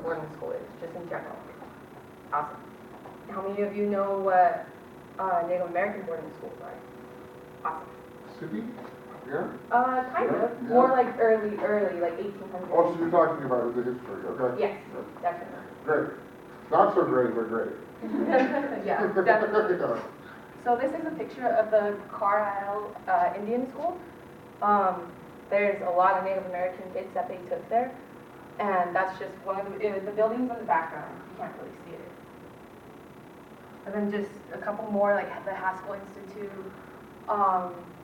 boarding school is, just in general? Awesome. How many of you know what Native American boarding schools are? Awesome. City? Yeah? Kind of. Yeah. More like early, like 1800s. Oh, so you're talking about the history, okay? Yes, definitely. Great. Not so great, but great. Yeah, definitely. So this is a picture of the Carlisle Indian School. There's a lot of Native American kids that they took there, and that's just one of the buildings in the background. You can't really see it. And then just a couple more, like the Haskell Institute,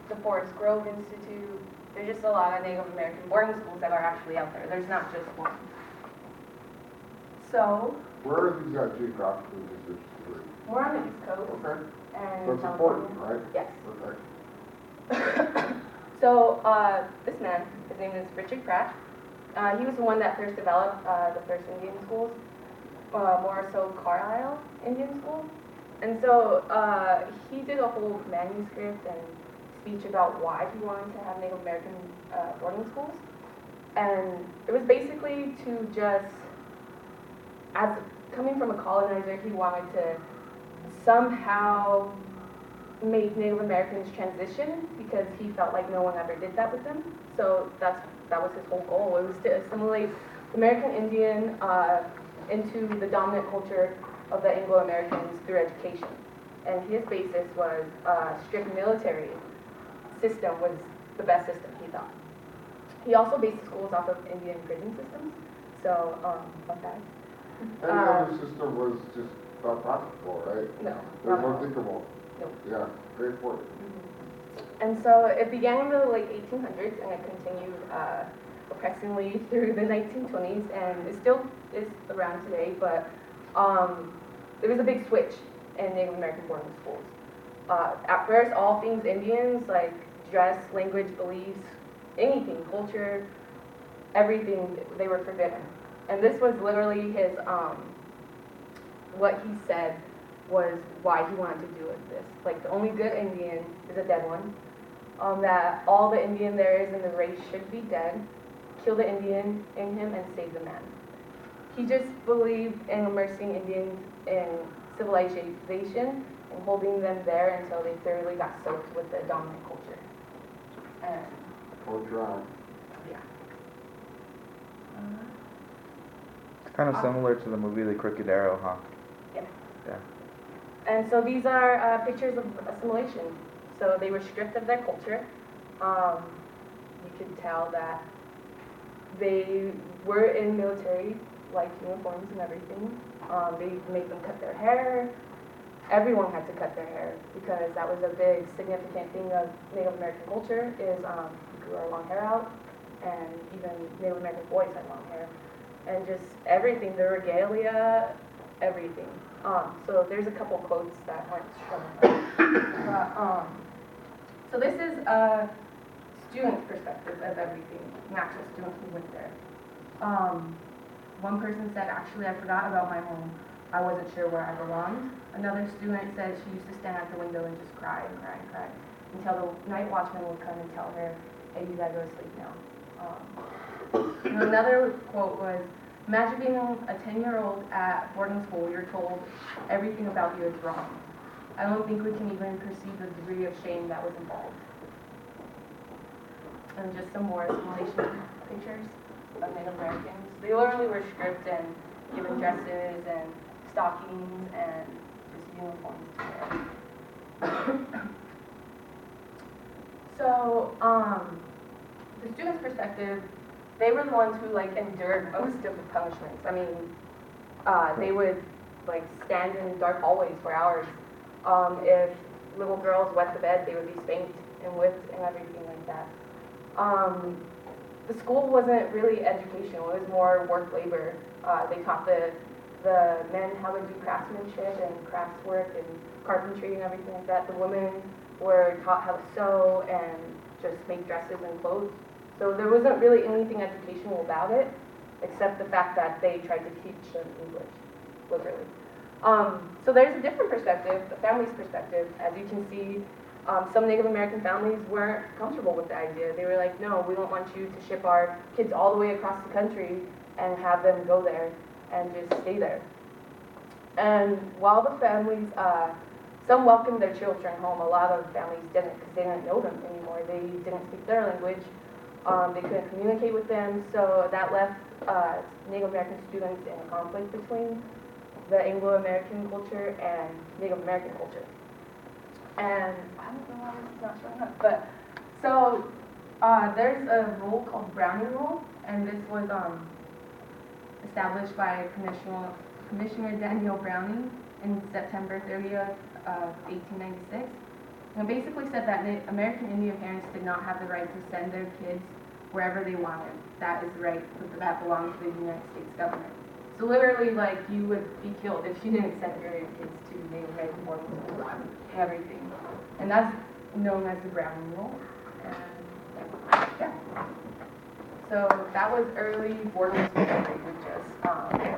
the Forest Grove Institute. There's just a lot of Native American boarding schools that are actually out there. There's not just one. So where are these geographically distributed? we're on the East Coast. Okay. And That's important, right? Yes. Okay. So this man, his name is Richard Pratt. He was the one that first developed the first Indian schools, more so Carlisle Indian School. And so he did a whole manuscript and speech about why he wanted to have Native American boarding schools. And it was basically to just, as coming from a colonizer, he wanted to somehow make Native Americans transition because he felt like no one ever did that with them. So that was his whole goal. It was to assimilate American Indian into the dominant culture of the Anglo-Americans through education. And his basis was strict military system was the best system, he thought. He also based the schools off of Indian prison systems. So, fun fact. Any other system was just not practical, right? No. There's unthinkable. No. Yeah, very important. And so it began in the late 1800s and it continued oppressively through the 1920s, and it still is around today, but there was a big switch in Native American boarding schools. At first, all things Indians, like dress, language, beliefs, anything, culture, everything, they were forbidden. And this was literally his, what he said was why he wanted to do it this. Like, the only good Indian is a dead one. That all the Indian there is in the race should be dead. Kill the Indian in him and save the man. He just believed in immersing Indians in civilization and holding them there until they thoroughly got soaked with the dominant culture. And Or dry. yeah. It's kind of similar to the movie The Crooked Arrow, huh? Yeah. Yeah. And so these are pictures of assimilation. So they were stripped of their culture. You could tell that they were in military-like uniforms and everything. They made them cut their hair. Everyone had to cut their hair because that was a big significant thing of Native American culture is we grew our long hair out, and even Native American boys had long hair. And just everything, the regalia, everything. So there's a couple quotes that aren't shown. So this is a student's perspective of everything, an actual student who went there. One person said, actually, I forgot about my home. I wasn't sure where I belonged. Another student said she used to stand at the window and just cry and cry and cry until the night watchman would come and tell her, hey, you gotta go to sleep now. And another quote was, imagine being a 10-year-old at boarding school, you're told everything about you is wrong. I don't think we can even perceive the degree of shame that was involved. And just some more assimilation pictures of Native Americans. They literally were stripped and given dresses and stockings and just uniforms to wear. So, the students' perspective, they were the ones who like endured most of the punishments. I mean, they would like stand in dark hallways for hours. If little girls wet the bed, they would be spanked and whipped and everything like that. The school wasn't really educational, it was more work labor. They taught the men how to do craftsmanship and crafts work and carpentry and everything like that. The women were taught how to sew and just make dresses and clothes. So there wasn't really anything educational about it, except the fact that they tried to teach them English, literally. So there's a different perspective, the family's perspective. As you can see, some Native American families weren't comfortable with the idea. They were like, no, we don't want you to ship our kids all the way across the country and have them go there and just stay there. And while the families, some welcomed their children home, a lot of families didn't because they didn't know them anymore. They didn't speak their language. They couldn't communicate with them, so that left Native American students in a conflict between the Anglo-American culture and Native American culture. And I don't know why this is not showing up, but so there's a rule called Browning Rule, and this was established by Commissioner Daniel Browning in September 30th of 1896. And it basically said that American Indian parents did not have the right to send their kids wherever they wanted. That is the right that belongs to the United States government. So literally, like, you would be killed if you didn't send your kids to Native American boarding schools and everything. And that's known as the Browning Rule. And yeah. So that was early boarding school history with just